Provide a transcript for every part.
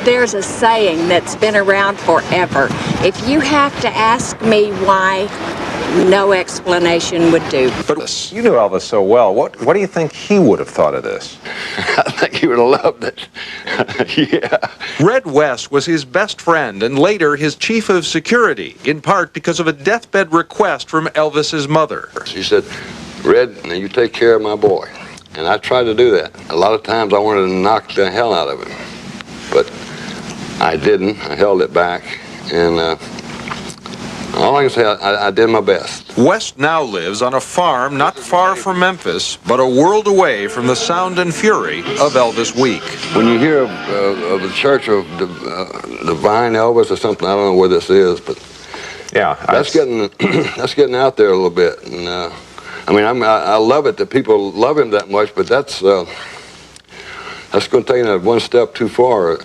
There's a saying that's been around forever. If you have to ask me why, no explanation would do. But you knew Elvis so well. What do you think he would have thought of this? I think he would have loved it. Yeah. Red West was his best friend and later his chief of security, in part because of a deathbed request from Elvis's mother. She said, "Red, now you take care of my boy." And I tried to do that. A lot of times I wanted to knock the hell out of him. But I didn't. I held it back. And all I can say, I did my best. West now lives on a farm not far from Memphis, but a world away from the sound and fury of Elvis Week. When you hear of the Church of Divine Elvis or something, I don't know where this is, but yeah, that's getting out there a little bit. And I mean, I love it that people love him that much, but that's going to take it one step too far,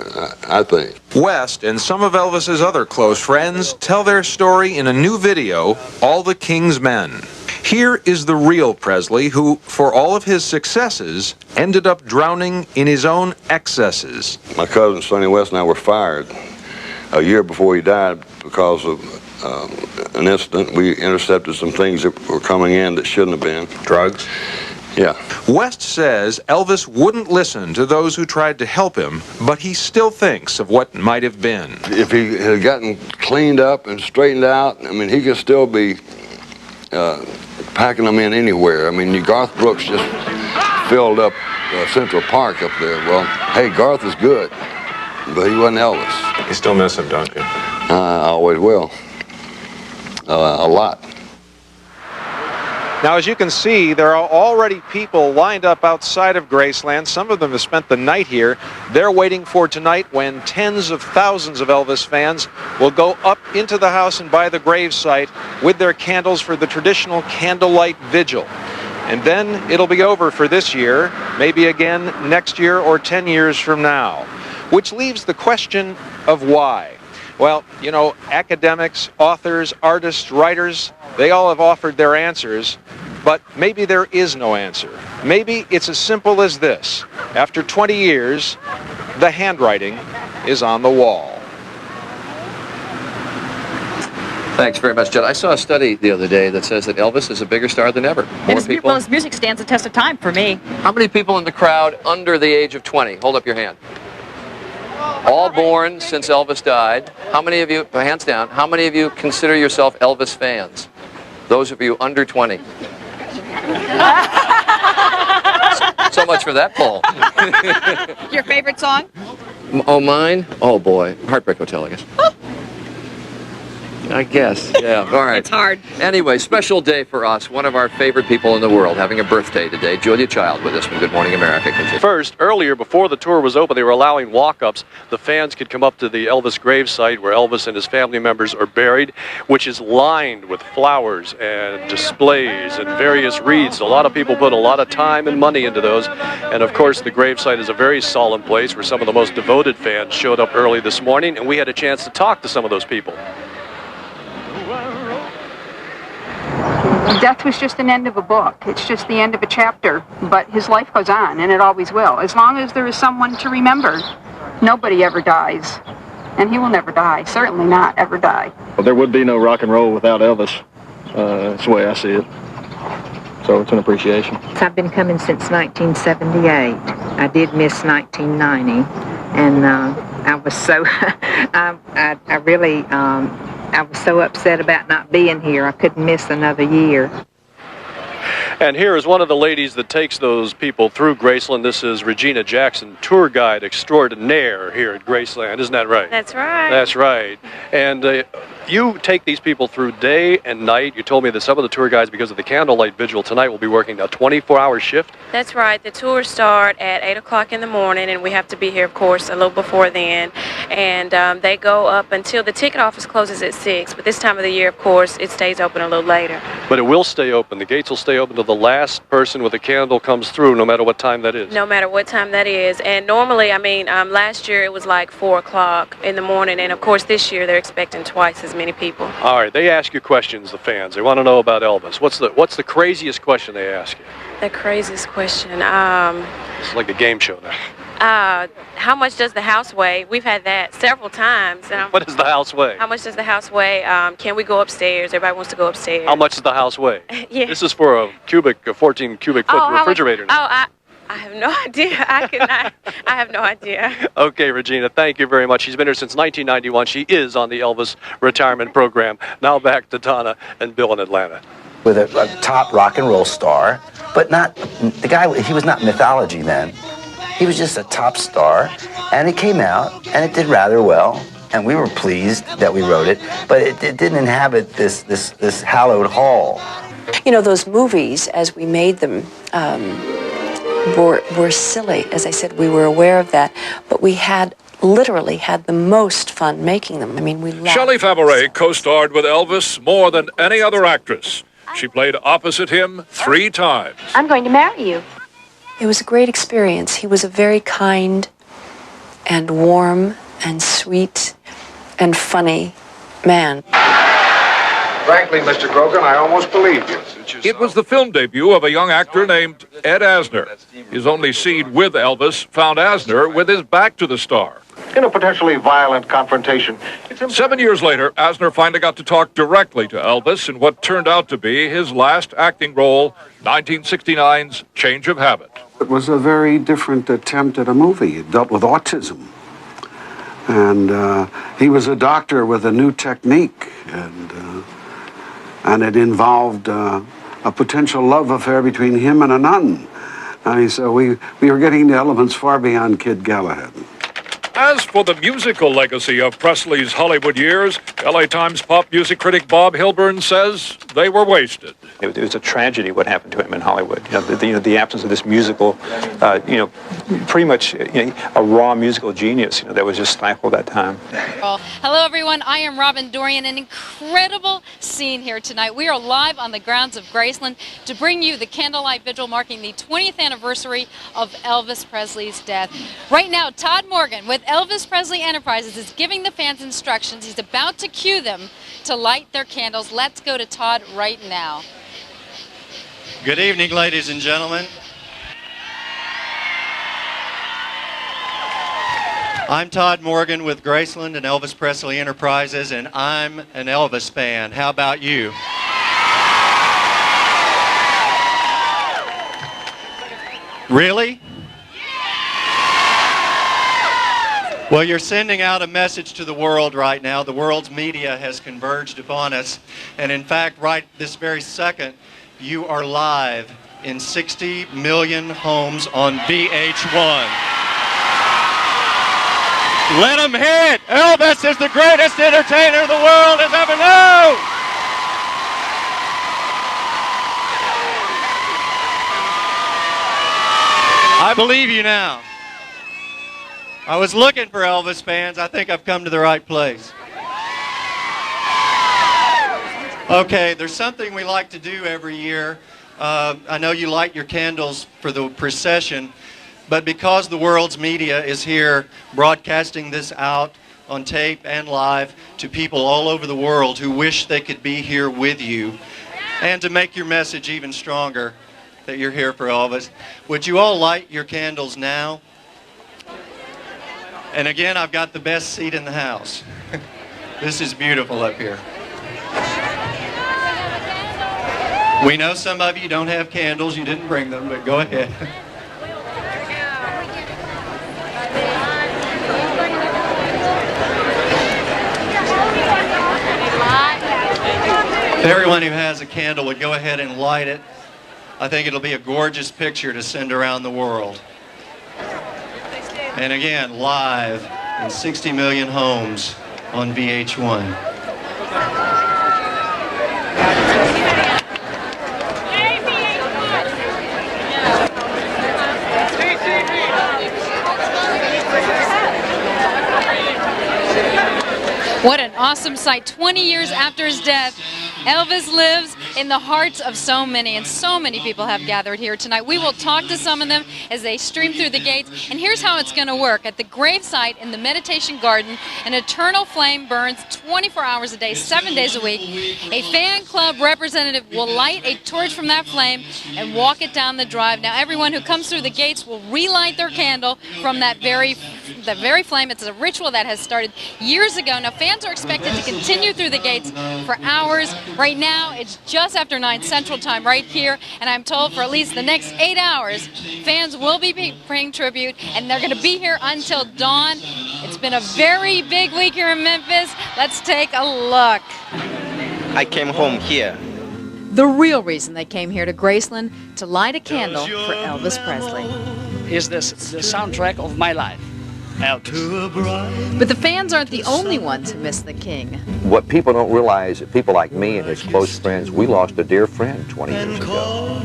I think. West and some of Elvis's other close friends tell their story in a new video, All the King's Men. Here is the real Presley, who, for all of his successes, ended up drowning in his own excesses. My cousin Sonny West and I were fired a year before he died because of an incident. We intercepted some things that were coming in that shouldn't have been. Drugs? Yeah. West says Elvis wouldn't listen to those who tried to help him, but he still thinks of what might have been. If he had gotten cleaned up and straightened out, I mean, he could still be packing them in anywhere. I mean, Garth Brooks just filled up Central Park up there. Well, hey, Garth is good, but he wasn't Elvis. You still miss him, don't you? I always will. A lot. Now, as you can see, there are already people lined up outside of Graceland. Some of them have spent the night here. They're waiting for tonight when tens of thousands of Elvis fans will go up into the house and by the gravesite with their candles for the traditional candlelight vigil. And then it'll be over for this year, maybe again next year or 10 years from now. Which leaves the question of why. Well, you know, academics, authors, artists, writers, they all have offered their answers, but maybe there is no answer. Maybe it's as simple as this. After 20 years, the handwriting is on the wall. Thanks very much, Judd. I saw a study the other day that says that Elvis is a bigger star than ever. More people. Well, his music stands the test of time for me. How many people in the crowd under the age of 20? Hold up your hand. All born since Elvis died. How many of you, hands down, how many of you consider yourself Elvis fans? Those of you under 20. So much for that poll. Your favorite song? Oh, mine? Oh, boy. Heartbreak Hotel, I guess. I guess, yeah. All right. It's hard. Anyway, special day for us. One of our favorite people in the world having a birthday today. Julia Child with us from Good Morning America. Continue. First, earlier, before the tour was open, they were allowing walk-ups. The fans could come up to the Elvis gravesite where Elvis and his family members are buried, which is lined with flowers and displays and various wreaths. A lot of people put a lot of time and money into those. And, of course, the gravesite is a very solemn place where some of the most devoted fans showed up early this morning, and we had a chance to talk to some of those people. Death was just an end of a book. It's just the end of a chapter, but his life goes on, and it always will. As long as there is someone to remember, nobody ever dies, and he will never die, certainly not ever die. Well, there would be no rock and roll without Elvis. That's the way I see it. So it's an appreciation. I've been coming since 1978. I did miss 1990, and I was so, I was so upset about not being here. I couldn't miss another year. And here is one of the ladies that takes those people through Graceland. This is Regina Jackson, tour guide extraordinaire here at Graceland. Isn't that right? That's right. That's right. And you take these people through day and night. You told me that some of the tour guides, because of the candlelight vigil tonight, will be working a 24-hour shift. That's right. The tours start at 8 o'clock in the morning, and we have to be here, of course, a little before then. And they go up until the ticket office closes at 6. But this time of the year, of course, it stays open a little later. But it will stay open. The gates will stay open until the last person with a candle comes through, no matter what time that is. No matter what time that is. And normally, I mean, last year it was like 4 o'clock in the morning. And, of course, this year they're expecting twice as many people. All right. They ask you questions, the fans. They want to know about Elvis. What's the craziest question they ask you? The craziest question? It's like a game show now. How much does the house weigh? We've had that several times. And What does the house weigh? how much does the house weigh? Can we go upstairs? Everybody wants to go upstairs. How much does the house weigh? Yeah. This is for a 14 cubic foot refrigerator. I have no idea. I have no idea. Okay, Regina, thank you very much. She's been here since 1991. She is on the Elvis retirement program. Now back to Donna and Bill in Atlanta. With a top rock and roll star, but not the guy. He was not mythology then. He was just a top star, and it came out and it did rather well, and we were pleased that we wrote it. But it didn't inhabit this hallowed hall. You know, those movies as we made them. Were silly. As I said, we were aware of that, but we literally had the most fun making them. I mean, we laughed. Shelley Fabares co-starred with Elvis more than any other actress. She played opposite him 3 times. I'm going to marry you. It was a great experience. He was a very kind and warm and sweet and funny man. Frankly, Mr. Grogan, I almost believed you. It was the film debut of a young actor named Ed Asner. His only scene with Elvis found Asner with his back to the star. In a potentially violent confrontation. 7 years later, Asner finally got to talk directly to Elvis in what turned out to be his last acting role, 1969's Change of Habit. It was a very different attempt at a movie. It dealt with autism. And he was a doctor with a new technique. And it involved a potential love affair between him and a nun. I mean, so we were getting the elements far beyond Kid Galahad. As for the musical legacy of Presley's Hollywood years, LA Times pop music critic Bob Hilburn says they were wasted. It was a tragedy what happened to him in Hollywood. The absence of this musical, pretty much a raw musical genius, that was just stifled that time. Hello, everyone. I am Robin Dorian. An incredible scene here tonight. We are live on the grounds of Graceland to bring you the candlelight vigil marking the 20th anniversary of Elvis Presley's death. Right now, Todd Morgan with Elvis Presley Enterprises is giving the fans instructions. He's about to cue them to light their candles. Let's go to Todd right now. Good evening, ladies and gentlemen. I'm Todd Morgan with Graceland and Elvis Presley Enterprises, and I'm an Elvis fan. How about you? Really? Well, you're sending out a message to the world right now. The world's media has converged upon us. And in fact, right this very second, you are live in 60 million homes on VH1. Let them hear it! Elvis is the greatest entertainer the world has ever known! I believe you now. I was looking for Elvis fans. I think I've come to the right place. Okay, there's something we like to do every year. I know you light your candles for the procession, but because the world's media is here broadcasting this out on tape and live to people all over the world who wish they could be here with you, and to make your message even stronger that you're here for Elvis, would you all light your candles now? And again, I've got the best seat in the house. This is beautiful up here. We know some of you don't have candles, you didn't bring them, but go ahead. If everyone who has a candle would go ahead and light it, I think it'll be a gorgeous picture to send around the world. And again, live in 60 million homes on VH1. What an awesome sight. 20 years after his death, Elvis lives in the hearts of so many, and so many people have gathered here tonight. We will talk to some of them as they stream through the gates, and here's how it's going to work. At the gravesite in the Meditation Garden, an eternal flame burns 24 hours a day, 7 days a week. A fan club representative will light a torch from that flame and walk it down the drive. Now, everyone who comes through the gates will relight their candle from that very flame. It's a ritual that has started years ago. Now, fans are expected to continue through the gates for hours. Right now, it's just after 9 Central Time right here, and I'm told for at least the next 8 hours, fans will be paying tribute, and they're going to be here until dawn. It's been a very big week here in Memphis. Let's take a look. I came home here. The real reason they came here to Graceland to light a candle for Elvis Presley. Is this the soundtrack of my life? Elvis. But the fans aren't the only ones who miss the king. What people don't realize, that people like me and his close friends, we lost a dear friend 20 years ago.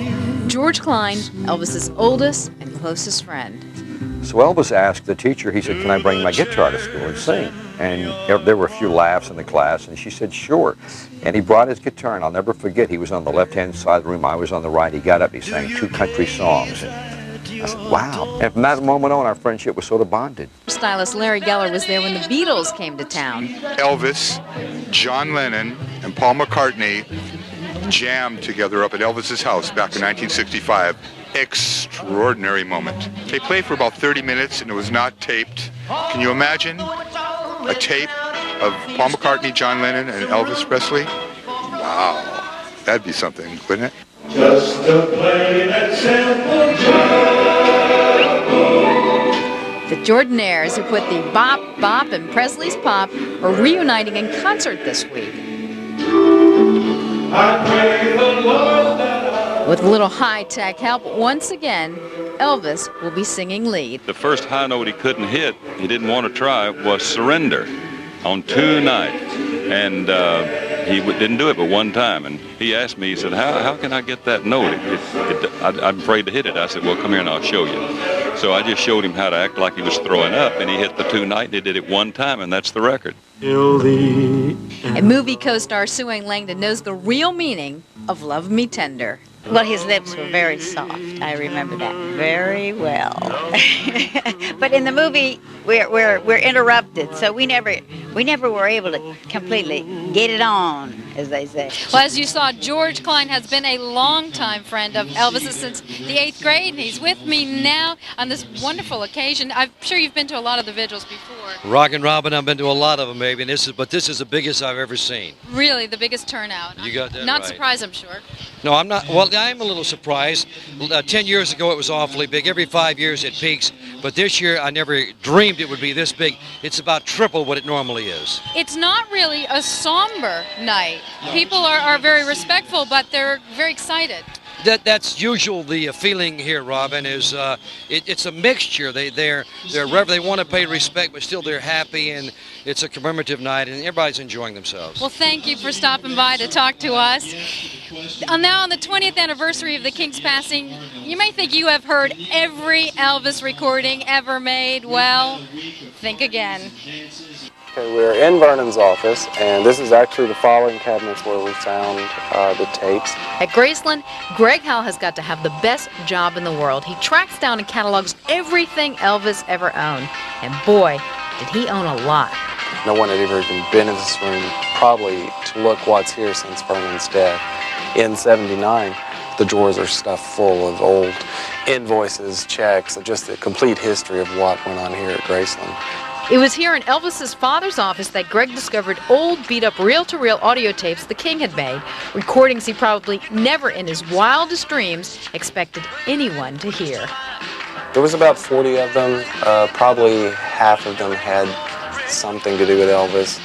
George Klein, Elvis's oldest and closest friend. So Elvis asked the teacher, he said, can I bring my guitar to school and sing? And there were a few laughs in the class, and she said, sure. And he brought his guitar, and I'll never forget, he was on the left-hand side of the room, I was on the right. He got up, he sang 2 country songs. And I said, wow. And from that moment on, our friendship was sort of bonded. Stylist Larry Geller was there when the Beatles came to town. Elvis, John Lennon, and Paul McCartney jammed together up at Elvis's house back in 1965. Extraordinary moment. They played for about 30 minutes and it was not taped. Can you imagine a tape of Paul McCartney, John Lennon, and Elvis Presley? Wow, that'd be something, wouldn't it? Just a plain and simple job. The Jordanaires, who put the Bop Bop and Presley's Pop, are reuniting in concert this week. I pray the Lord that with a little high-tech help, once again, Elvis will be singing lead. The first high note he couldn't hit, he didn't want to try, was Surrender on 2 nights. And he didn't do it but one time. And he asked me, he said, how can I get that note? I'm afraid to hit it. I said, well, come here and I'll show you. So I just showed him how to act like he was throwing up, and he hit the 2 night, and he did it one time, and that's the record. And movie co-star Sue Ann Langdon knows the real meaning of Love Me Tender. Well, his lips were very soft. I remember that very well. But in the movie, we're interrupted, so we never were able to completely get it on, as they say. Well, as you saw, George Klein has been a longtime friend of Elvis's since the 8th grade, and he's with me now on this wonderful occasion. I'm sure you've been to a lot of the vigils before. Rockin' Robin, I've been to a lot of them, maybe, and this is the biggest I've ever seen. Really, the biggest turnout. You got that Not right. surprised, I'm sure. No, I'm not. Well, I'm a little surprised. 10 years ago, it was awfully big. Every 5 years, it peaks. But this year, I never dreamed it would be this big. It's about triple what it normally is. It's not really a somber night. People are very respectful, but they're very excited. That's usual. The feeling here, Robin, is it's a mixture. They want to pay respect, but still they're happy, and it's a commemorative night, and everybody's enjoying themselves. Well, thank you for stopping by to talk to us. Now, on the 20th anniversary of the King's passing, you may think you have heard every Elvis recording ever made. Well, think again. Okay, we're in Vernon's office, and this is actually the filing cabinets where we found the tapes. At Graceland, Greg Howell has got to have the best job in the world. He tracks down and catalogs everything Elvis ever owned. And boy, did he own a lot. No one had ever even been in this room, probably to look what's here since Vernon's death. In '79, the drawers are stuffed full of old invoices, checks, just the complete history of what went on here at Graceland. It was here in Elvis's father's office that Greg discovered old, beat-up reel-to-reel audio tapes the King had made, recordings he probably never in his wildest dreams expected anyone to hear. There was about 40 of them. Probably half of them had something to do with Elvis.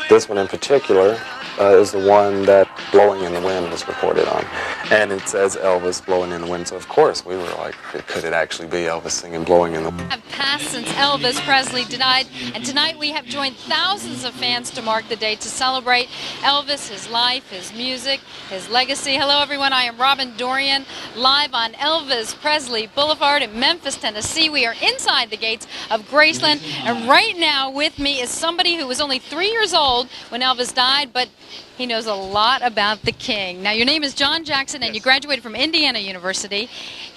This one in particular is the one that Blowing in the Wind was recorded on. And it says Elvis Blowing in the Wind, so of course we were like, could it actually be Elvis singing Blowing in the Wind? Have passed since Elvis Presley died, and tonight we have joined thousands of fans to mark the day to celebrate Elvis, his life, his music, his legacy. Hello everyone, I am Robin Dorian, live on Elvis Presley Boulevard in Memphis, Tennessee. We are inside the gates of Graceland, and right now with me is somebody who was only 3 years old when Elvis died, but He knows a lot about the King. Now, your name is John Jackson, and you graduated from Indiana University,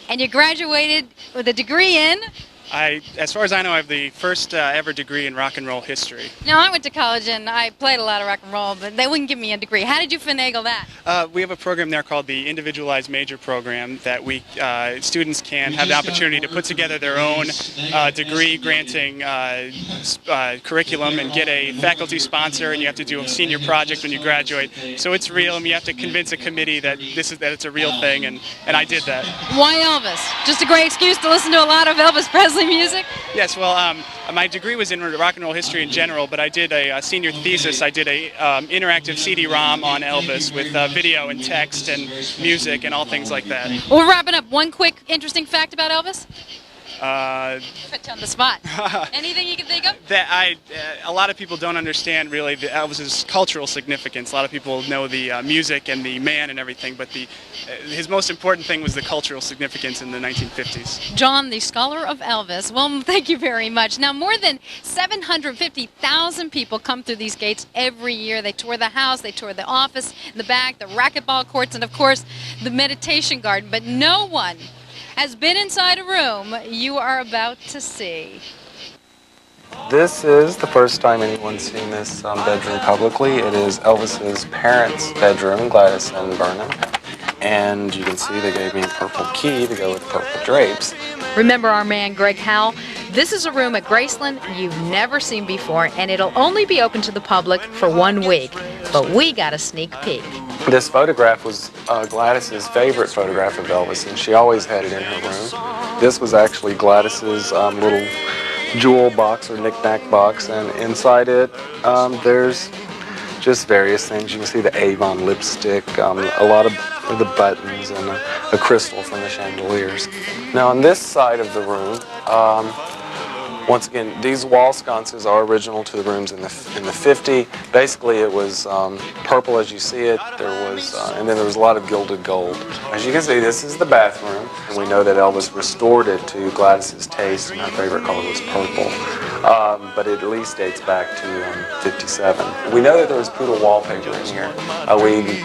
and you graduated with a degree in... As far as I know, I have the first ever degree in rock and roll history. Now, I went to college and I played a lot of rock and roll, but they wouldn't give me a degree. How did you finagle that? We have a program there called the Individualized Major Program that students can have the opportunity to put together their own degree-granting curriculum and get a faculty sponsor, and you have to do a senior project when you graduate. So it's real, and you have to convince a committee that it's a real thing, and I did that. Why Elvis? Just a great excuse to listen to a lot of Elvis Presley music? Yes, well, my degree was in rock and roll history in general, but I did a senior thesis. I did a interactive CD-ROM on Elvis with video and text and music and all things like that. Well, we're wrapping up. One quick interesting fact about Elvis? Put you on the spot. Anything you can think of? A lot of people don't understand really Elvis's cultural significance. A lot of people know the music and the man and everything, but his most important thing was the cultural significance in the 1950s. John, the scholar of Elvis. Well, thank you very much. Now, more than 750,000 people come through these gates every year. They tour the house, they tour the office, in the back, the racquetball courts, and of course, the meditation garden. But no one has been inside a room you are about to see. This is the first time anyone's seen this bedroom publicly. It is Elvis's parents' bedroom, Gladys and Burnham. And you can see they gave me a purple key to go with purple drapes. Remember our man Greg Howell? This is a room at Graceland you've never seen before, and it'll only be open to the public for 1 week. But we got a sneak peek. This photograph was Gladys's favorite photograph of Elvis, and she always had it in her room. This was actually Gladys's little jewel box or knick-knack box, and inside it there's just various things. You can see the Avon lipstick, a lot of the buttons, and a crystal from the chandeliers. Now on this side of the room, once again, these wall sconces are original to the rooms in the 50s. Basically, it was purple as you see it. There was, and then there was a lot of gilded gold. As you can see, this is the bathroom, and we know that Elvis restored it to Gladys's taste, and her favorite color was purple. But it at least dates back to 57. We know that there was poodle wallpaper in here. We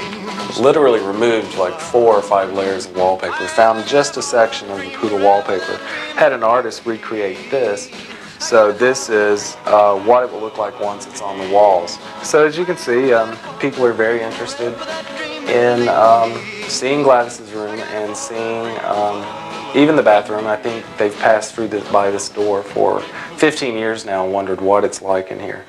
literally removed like 4 or 5 layers of wallpaper. Found just a section of the poodle wallpaper. Had an artist recreate this. So this is what it will look like once it's on the walls. So as you can see, people are very interested in seeing Gladys's room and seeing even the bathroom. I think they've passed through by this door for 15 years now and wondered what it's like in here.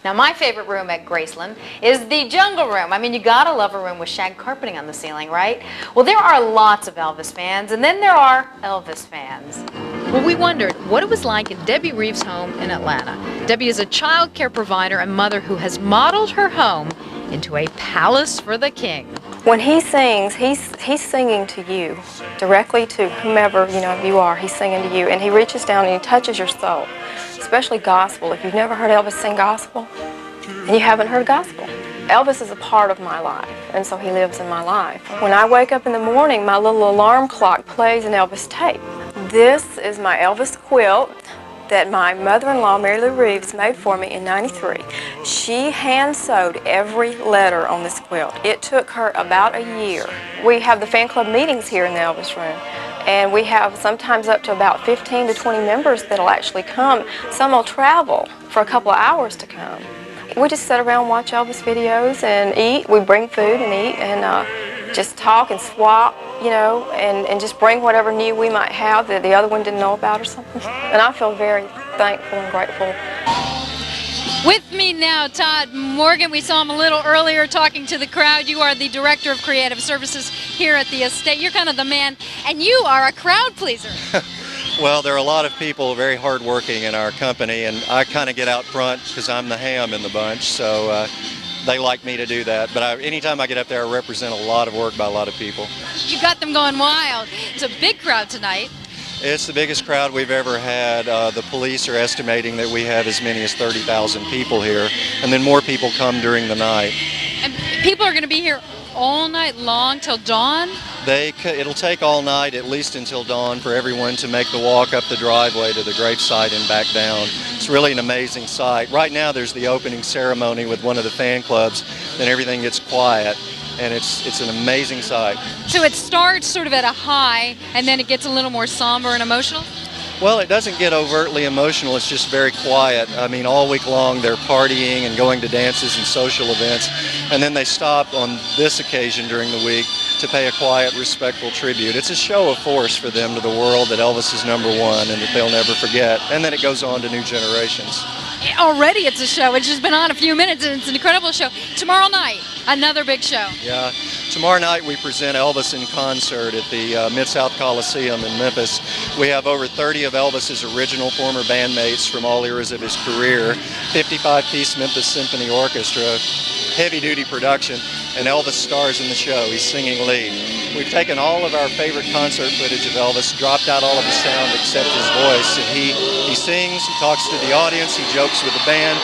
Now, my favorite room at Graceland is the jungle room. I mean, you gotta love a room with shag carpeting on the ceiling, right? Well, there are lots of Elvis fans, and then there are Elvis fans. Well, we wondered what it was like in Debbie Reeves' home in Atlanta. Debbie is a child care provider and mother who has modeled her home into a palace for the king. When he sings, he's singing to you, directly to whomever you are. He's singing to you, and he reaches down and he touches your soul, especially gospel. If you've never heard Elvis sing gospel, and you haven't heard gospel, Elvis is a part of my life, and so he lives in my life. When I wake up in the morning, my little alarm clock plays an Elvis tape. This is my Elvis quilt that my mother-in-law, Mary Lou Reeves, made for me in '93. She hand-sewed every letter on this quilt. It took her about a year. We have the fan club meetings here in the Elvis room, and we have sometimes up to about 15 to 20 members that'll actually come. Some will travel for a couple of hours to come. We just sit around and watch Elvis videos and eat. We bring food and eat and just talk and swap, and just bring whatever new we might have that the other one didn't know about or something. And I feel very thankful and grateful. With me now, Todd Morgan. We saw him a little earlier talking to the crowd. You are the Director of Creative Services here at the estate. You're kind of the man, and you are a crowd pleaser. Well, there are a lot of people very hardworking in our company, and I kind of get out front because I'm the ham in the bunch, so they like me to do that. But anytime I get up there, I represent a lot of work by a lot of people. You got them going wild. It's a big crowd tonight. It's the biggest crowd we've ever had. The police are estimating that we have as many as 30,000 people here, and then more people come during the night. And people are going to be here all night long till dawn? It'll take all night, at least until dawn, for everyone to make the walk up the driveway to the gravesite and back down. It's really an amazing sight. Right now there's the opening ceremony with one of the fan clubs, then everything gets quiet, and it's an amazing sight. So it starts sort of at a high, and then it gets a little more somber and emotional? Well, it doesn't get overtly emotional, it's just very quiet. I mean, all week long they're partying and going to dances and social events, and then they stop on this occasion during the week to pay a quiet, respectful tribute. It's a show of force for them to the world that Elvis is #1 and that they'll never forget, and then it goes on to new generations. Already it's a show. It's just been on a few minutes, and it's an incredible show. Tomorrow night, another big show. Yeah. Tomorrow night we present Elvis in concert at the Mid-South Coliseum in Memphis. We have over 30 of Elvis's original former bandmates from all eras of his career, 55-piece Memphis Symphony Orchestra, heavy-duty production, and Elvis stars in the show. He's singing lead. We've taken all of our favorite concert footage of Elvis, dropped out all of the sound except his voice, and he sings, he talks to the audience, he jokes with the band,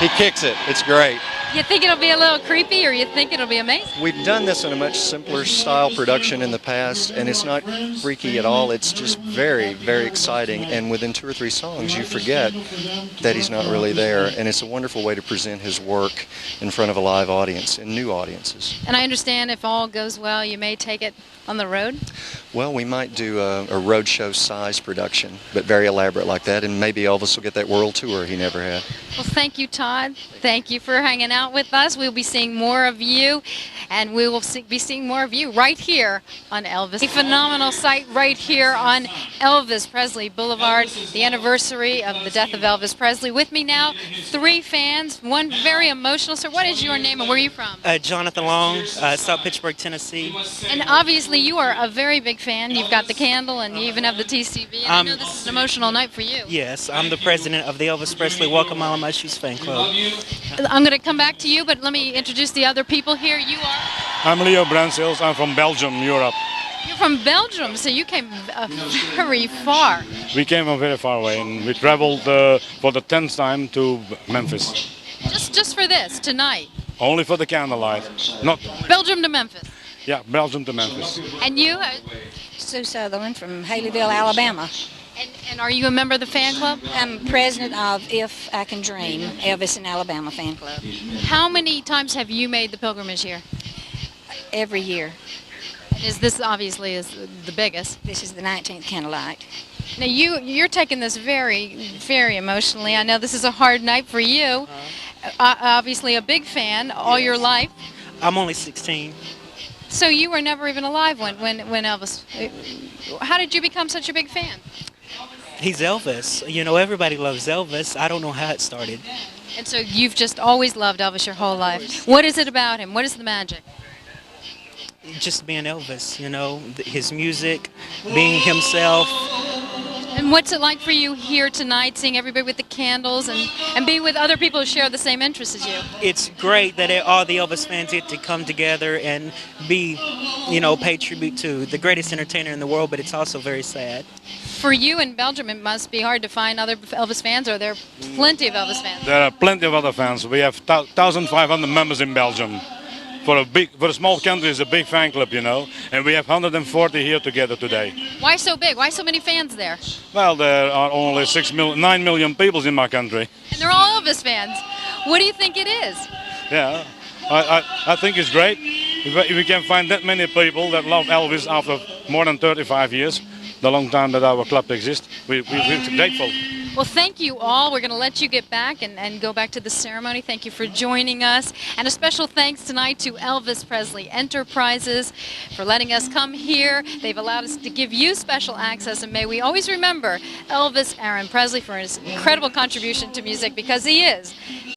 he kicks it. It's great. You think it'll be a little creepy, or you think it'll be amazing? We've done this in a much simpler style production in the past, and it's not freaky at all. It's just very, very exciting, and within 2 or 3 songs you forget that he's not really there, and it's a wonderful way to present his work in front of a live audience and new audiences. And I understand if all goes well, you may take it on the road? Well, we might do a roadshow size production, but very elaborate like that, and maybe Elvis will get that world tour he never had. Well, thank you, Todd. Thank you for hanging out with us. We'll be seeing more of you, and we will be seeing more of you right here on Elvis. A phenomenal sight right here on Elvis Presley Boulevard, the anniversary of the death of Elvis Presley. With me now, 3 fans, one very emotional. Sir, what is your name and where are you from? Jonathan Long, South Pittsburgh, Tennessee. And obviously you are a very big fan. You've got the candle and you even have the TCB. And I know this is an emotional night for you. Yes, I'm the president of the Elvis Presley Welcome All My Shoes fan club. I'm going to come back to you, but let me introduce the other people here. You are? I'm Leo Bransels. I'm from Belgium, Europe. You're from Belgium, so you came very far. We came from very far away, and we traveled for the 10th time to Memphis. Just for this, tonight? Only for the candlelight. Not Belgium to Memphis? Yeah, Belgium to Memphis. And you? Sue Sutherland from Haleyville, Alabama. And are you a member of the fan club? I'm president of If I Can Dream, Elvis in Alabama fan club. How many times have you made the pilgrimage here? Every year. Is this obviously is the biggest? This is the 19th candlelight. Now you're taking this very, very emotionally. I know this is a hard night for you. Obviously a big fan all your life. I'm only 16. So you were never even alive when Elvis. How did you become such a big fan? He's Elvis. You know, everybody loves Elvis. I don't know how it started. And so you've just always loved Elvis your whole life. What is it about him? What is the magic? Just being Elvis, you know, his music, being himself. And what's it like for you here tonight, seeing everybody with the candles and being with other people who share the same interests as you? It's great that all the Elvis fans get to come together and be, you know, pay tribute to the greatest entertainer in the world, but it's also very sad. For you in Belgium, it must be hard to find other Elvis fans, or there are plenty of Elvis fans? There are plenty of other fans. We have 1,500 members in Belgium. For a small country, it's a big fan club, you know, and we have 140 here together today. Why so big? Why so many fans there? Well, there are only 9 million people in my country. And they're all Elvis fans. What do you think it is? Yeah, I think it's great. If we can find that many people that love Elvis after more than 35 years, the long time that our club exists, we're grateful. Well, thank you all. We're going to let you get back and go back to the ceremony. Thank you for joining us. And a special thanks tonight to Elvis Presley Enterprises for letting us come here. They've allowed us to give you special access. And may we always remember Elvis Aaron Presley for his incredible contribution to music, because he is